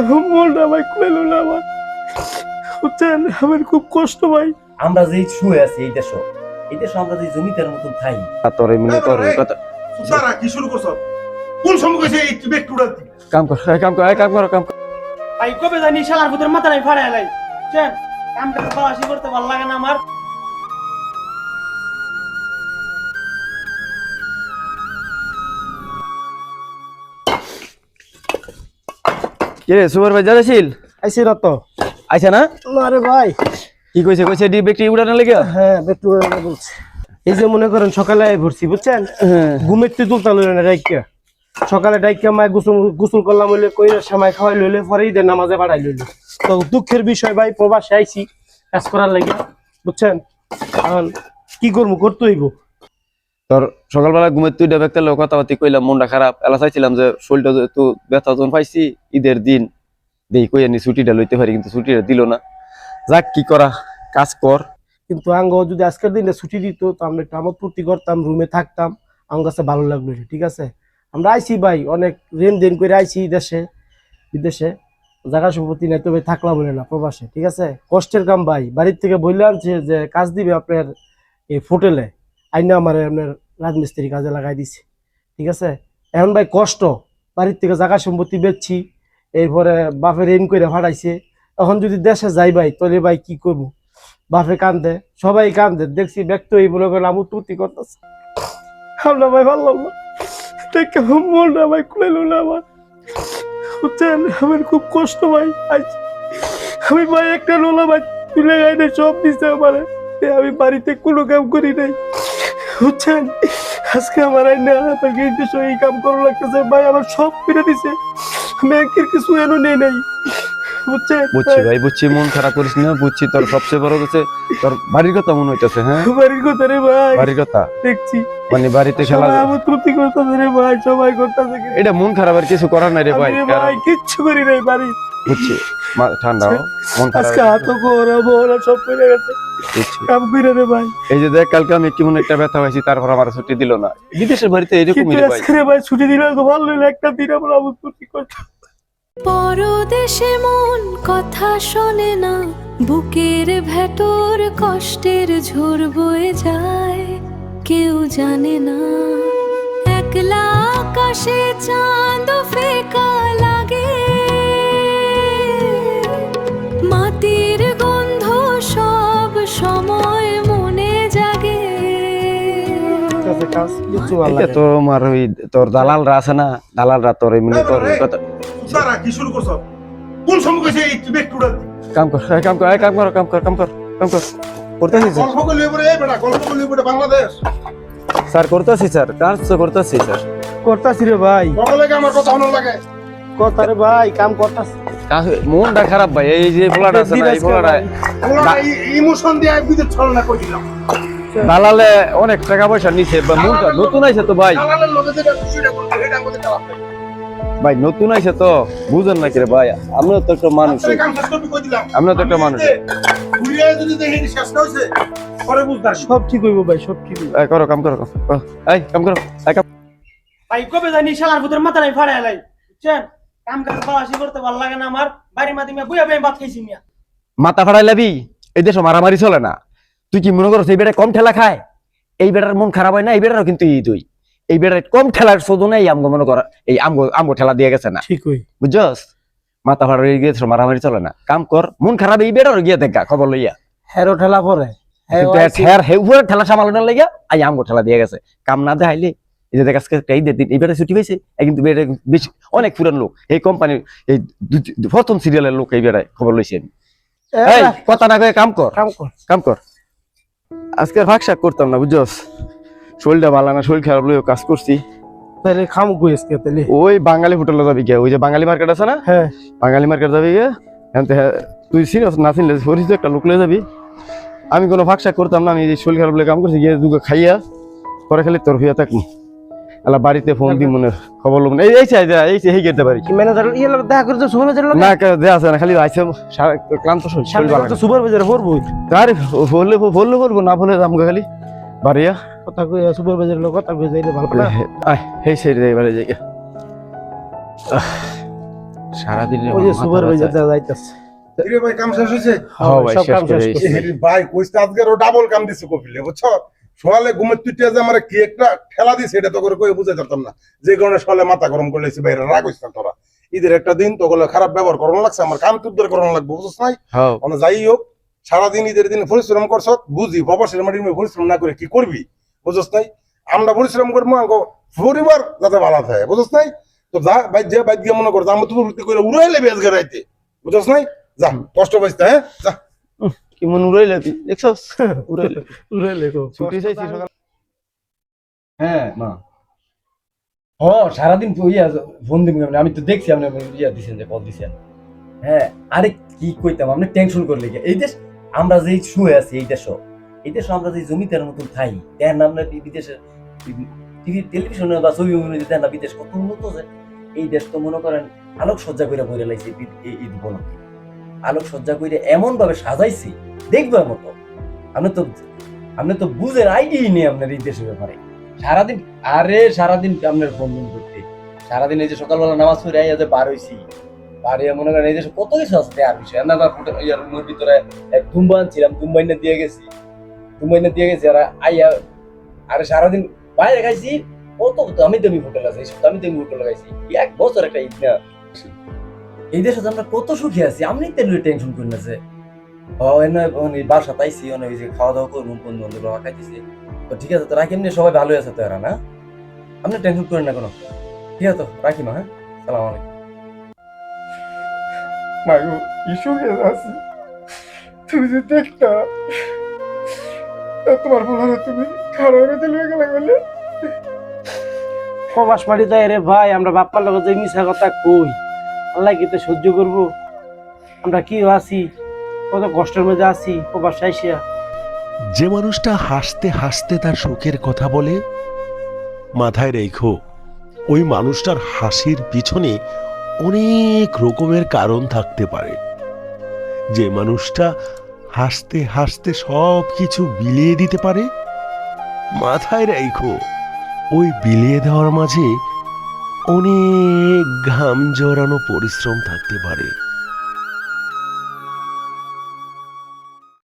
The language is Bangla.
মনটা ভাই খুলে না আমার, বুঝছেন? আমার খুব কষ্ট ভাই। আমরা যে শুয়ে আছি এই দেশ আমরা যে জমিদার মতন খাই তোর এমনি তোর কথা সারা কি শুরু করছ? কোন সময় কইছে এই ব্যক্তি উড়াতে? কাম কর কাম কর ভাই কবে জানি শালার ভূতের মাথা নাই ফাড়ে আলাই, বুঝছেন? কাম করতে পারাশি করতে ভালো লাগে না আমার। কি রে সুপারভাইজার আছিল আইছে না তো? আইছা না? আরে ভাই কি কইছে ডি ব্যক্তি উড়ানোর লাগা? হ্যাঁ একটু বলছি। এই যে মনে করেন সকালে ভরছি, বুঝছেন? ঘুমের তুলতা লইল না ডাইকা, সকালে ডাইকা মায় গোসল করলাম হইলে কইরার সময় খাওয়াই লইলে পরে ঈদের নামাজে বাড়াই লইল। তো দুঃখের বিষয় ভাই, প্রবাসে আইছি কাজ করার লাগে, বুঝছেন? এখন কি করবো, করতে হইব। তোর সকালবেলা ঘুমের তুই ব্যক্তি লোক কথাবার্তি কইলাম, মনটা খারাপ, এলা চাইছিলাম যে শরীরটা একটু ব্যথা যখন পাইছি ঈদের দিন দেই কই আনি ছুটিটা লইতে পারি, কিন্তু ছুটিটা দিল না। যাক কি করা, কাজ কর। কিন্তু আঙ্গ যদি আজকের দিনে ছুটি দিত তো আমরা একটু আমোদ ফুর্তি করতাম, রুমে থাকতাম, আমার কাছে ভালো লাগলো। ঠিক আছে, আমরা আইছি ভাই, অনেক লেনদেন করে আইছি দেশে বিদেশে, জায়গা সম্পত্তি নাই, তবে থাকলাম বলে না প্রবাসে। ঠিক আছে, কষ্টের কাম ভাই, বাড়ির থেকে বললে আনছে যে কাজ দিবে আপনার এই হোটেলে, আইনা আমার আপনার রাজমিস্ত্রি কাজে লাগাই দিছে। ঠিক আছে, এখন ভাই কষ্ট, বাড়ির থেকে জায়গা সম্পত্তি বেচছি, এরপরে বাপের ঋণ করে ভাড়াইছে। এখন যদি দেশে যাই ভাই, তাহলে ভাই কি করবো? বাপে কান্দে, সবাই কান্দে, দেখছি ব্যক্ত এই বলে গেল আমু তুতি করতেছে। আমরা ভাই ভালো লাগলো, দেখে মনটা ভাই খুলে না আমার, বুঝছেন? আমার খুব কষ্ট ভাই। আমি ভাই একটা লোলা ভাই তুলে গাইনে সব দিচ্ছে আমার, আমি বাড়িতে কোনো কাম করি নাই, বুঝছেন? আজকে আমার আইনা এই কাম করা লাগতেছে ভাই, আমার সব ফিরে দিছে, ব্যাংকের কিছু এনো নেই নাই, বুঝছেন? বুঝছি ভাই বুঝছি, মন খারাপ করিস না, বুঝছি। তোর সবচেয়ে বড় হচ্ছে তোর বাড়ির কথা মনে হইতেছে। হ্যাঁ বাড়ির কথা রে ভাই, বাড়ির কথা দেখছি মানে বাড়িতে খেলা, সবাই আমার ত্রুটি করতেছে রে ভাই, সবাই করতেছে। এটা মন খারাপ আর কিছু করার নাই রে ভাই। ভাই কিচ্ছু করি নাই বাড়ি, বুঝছি, ঠান্ডা হ, মন খারাপ। আজকে হাত গোরা বোরা সব পড়ে গেছে, বুঝছি। কাম কইরা রে ভাই। এই যে দেখ, কালকে আমি কেমন একটা ব্যথা হয়েছি, তারপর আমার ছুটি দিল না। বিদেশের বাড়িতে এরকমই কিন্তু রে ভাই। আজকে রে ভাই ছুটি দিলে তো ভালো হইলো, একটা দিন আমরা আমোদ ফুর্তি করতাম। পরদেশে মন কথা শোনে না, বুকের ভেতর কষ্টের ঝড় বয়ে যায়, কেউ জানে না। একলা আকাশে চাঁদ ফেকা লাগে, মাটির গন্ধ সব সময় মনে জাগে। কাছে কাজ কিচ্ছু ভালো এটা লাগে না। তোমার ওই তোর দালালরা আছে না, দালালরা তোর এমনি তোর কথা। সারা কি শুরু করছ? কোন সময় কইছে এই ব্যক্তি উড়াতে? কাম কর করতেছি স্যার। গল্প করলি পরে এই বেটা, গল্প করলি পরে বাংলাদেশ। স্যার করতেছি স্যার, কাজ তো করতেছি স্যার। করতাছি রে ভাই, বড় লাগে আমার কথা ভালো লাগে। কথা রে ভাই, কাম করতাছি। মনটা খারাপ ভাই, এই যে পোলাটা আছে না, এই পোলাটা ওরা ইমোশন দিয়ে বিদ্যুৎ ছলনা করে দিলাম। দালালে অনেক টাকা পয়সা নিছে। মনটা নতুন আইছে তো ভাই, দালালের লোকে যেটা খুশিটা করতে এটা আমাদের চালাতে হবে। ভাই নতুন আইছে তো বুঝেন না কি রে ভাই, আমরা তো একটা মানুষ, আজকে কাম শেষ করবি কই দিলাম। আমরা তো একটা মানুষ। ঘুরিয়ে যদি দেখি শেষ না হইছে পরে বুঝতাম। সব ঠিক হইব ভাই, সব ঠিক হইব। করো কাম করো, এই কাম করো, এই কাম। ভাই কবে জানি শালার ভূতের মাথা নাই ফাড়ে আলাই, বুঝছেন? কাম করতে পারাশি করতে ভালো লাগে না আমার, বাড়ি মাটি মিয়া বুয়া ভাই ভাত খাইছি মিয়া। মাথা ফাড়াই লাবি, এই দেশে মারামারি চলে না। তুই কি মনে করছ এই বেটা কম ঠেলা খায়? এই বেটার মন খারাপ হয় না, এই বেটারও কিন্তু ঈদ হই। এই বেটার কম ঠেলার শোধ নাই, আমগো মনে কর এই আমগো ঠেলা দিয়ে গেছে না, ঠিক হই, বুঝছস? মাথা ফাড়া হয়ে গেছে, মারামারি চলে না। কাম কর, মন খারাপ এই বেটারও গিয়ে দেখা খবর লইয়া। হেরো ঠেলা পরে ঠেলা সামালানোর লাগিয়া আই আমগো ঠেলা দিয়ে গেছে। কাম না দেখাইলে এই যে দেখ আজকে ঈদের দিন এই বেটা ছুটি পাইছে, কিন্তু বেটা বেশি অনেক পুরান লোক, এই কোম্পানির এই প্রথম সিরিয়ালের লোক, এই বেটায় খবর লইছি আমি। এই কথা না কয়ে কাম কর, কাম কর। আজকে ভাগ শাক করতাম না, বুঝছস? শরীরটা ভালো না, শরীর খারাপ লইও কাজ করছি। তাহলে খাম কই আজকে তাহলে? ওই বাঙালি হোটেলে যাবি গিয়া, ওই যে বাঙালি মার্কেট আছে না, হ্যাঁ বাঙালি মার্কেট যাবি গিয়া। তুই চিনস না, চিনলে পরিচিত একটা লোক লয়ে যাবি। আমি কোনো ভাগ শাক করতাম না, আমি শরীর খারাপ লইয়া কাম করছি, গিয়ে দুটো খাইয়া পরে খালি তোর হইয়া থাকি। আলা বাড়িতে ফোন দি মনে খবর লোক এই চাই এই গেতে পারি ম্যানেজার ইয়ে দেখা করতে সুপারভাইজার না দে আছে না, খালি আইছে ক্লান্ত শরীর ভালো না। সুপারভাইজার পড়বো, আরে বললে বলবো না, বলে আমাকে খালি বাড়িয়া কথা কই সুপারভাইজার লোক কথা কই যাইলে ভালো না। এই সেই রে এবারে যাই সারাদিন ওই যে সুপারভাইজার যাইতাছে। কিরে ভাই কাম শেষ হয়েছে? হ্যাঁ ভাই, সব শেষ কাম করে শেষ এসেছি। করছি। ভাই কইতে আজকে ডাবল কাম দিছে কপিলে বুঝছো? সকালে ঘুমের তুইটা যে আমার কি একটা ঠেলা দিছে এটা তো করে কই বুঝাই পারতাম না, যে কারণে সকালে মাথা গরম করে লাইছি। বাইরে রাগ হইছ না তোরা? ঈদের একটা দিন তো গুলো খারাপ ব্যবহার করানো লাগছে, আমার কাম তুদ্দার করানো লাগবে বুঝছ নাই? হ্যাঁ মানে যাই হোক, সারাদিন ঈদের দিনে পরিশ্রম করছ, বুঝি প্রবাসের মাটির মধ্যে পরিশ্রম না করে কি করবি বুঝছ নাই? আমরা পরিশ্রম করবো আমাকে পরিবার যাতে ভালো থাকে বুঝছ নাই? তো যা বাইর যে বাইর গিয়ে মনে করছো আমরা তুমি উঠতে করে উড়াই লেবে আজকে রাইতে বুঝছ নাই? যা কষ্ট পাইছ না, হ্যাঁ যা। কি মন উড়াইলে তুই দেখছস? উড়াইলে উড়াইলে গো। ছুটি চাইছি সকাল। হ্যাঁ মা, ও সারাদিন ফোন দিব, আমি তো দেখছি আপনি ইয়া দিছেন, যে কল দিছেন। হ্যাঁ, আরে কি কইতাম, আপনি টেনশন করলে কি? এই দেশ আমরা যে শুয়ে আছি, এই দেশ আমরা যে জমিদার মতন খাই, দেন আমরা বিদেশের টিভি টেলিভিশনে বা ছবি দেন না, বিদেশ কত উন্নত যে। এই দেশ তো মনে করেন আলোক সজ্জা করে বইরে লাইছে এই ঈদ উপলক্ষে, আলোক সজ্জা করে এমন ভাবে সাজাইছি দেখবার মতো। আপনি তো বুঝেন আইডিয়াই নেই আপনার এই দেশের ব্যাপারে। সারাদিন সারাদিন আপনার ফোন করতে, সারাদিন এই যে সকালবেলা নামাজ পড়ে আইয়া যে বার হইছি, বার হইয়া মনে করেন এই দেশে কত কিছু আছে আর বিষয় না। ইয়ার রুমের ভিতরে এক দুম্বা আনছিলাম, দুম্বাইনা দিয়ে গেছি আর আইয়া আরে সারাদিন বাইরে খাইছি। কত দামি দামি হোটেল আছে, এইসব দামি দামি হোটেল খাইছি। 1 বছর একটা ঈদ না। এই দেশে তো আমরা কত সুখী আছি, আপনি তো টেনশন করেন না যে বাসা পাইছি, ওই যে খাওয়া দাওয়া করবো, বন্ধু বান্ধব খাইতেছি। তো ঠিক আছে, তো রাখি, এমনি সবাই ভালো আছে তো এরা, না? আপনি টেনশন করেন না কোনো। ঠিক আছে, তো রাখি মা, হ্যাঁ, সালাম আলাইকুম। মাগো ইস্যুকে আছি, তুমি যে দেখতা তোমার বলারে তুমি খারাপ হয়ে লয়ে গেলে বলে। প্রবাস মাটি যায় রে ভাই, আমরা বাপ্পার লগে যে মিছা কথা কই, আল্লাহ কি তো সহ্য করবো? আমরা কি আছি, কত কষ্টের মধ্যে আছি প্রবাস আইসিয়া। যে মানুষটা হাসতে হাসতে তার সুখের কথা বলে, মাথায় রেখো ওই মানুষটার হাসির পিছনে অনেক রকমের কারণ থাকতে পারে। যে মানুষটা হাসতে হাসতে সব কিছু বিলিয়ে দিতে পারে, মাথায় রেখো ওই বিলিয়ে দেওয়ার মাঝে অনেক ঘাম জড়ানো পরিশ্রম থাকতে পারে।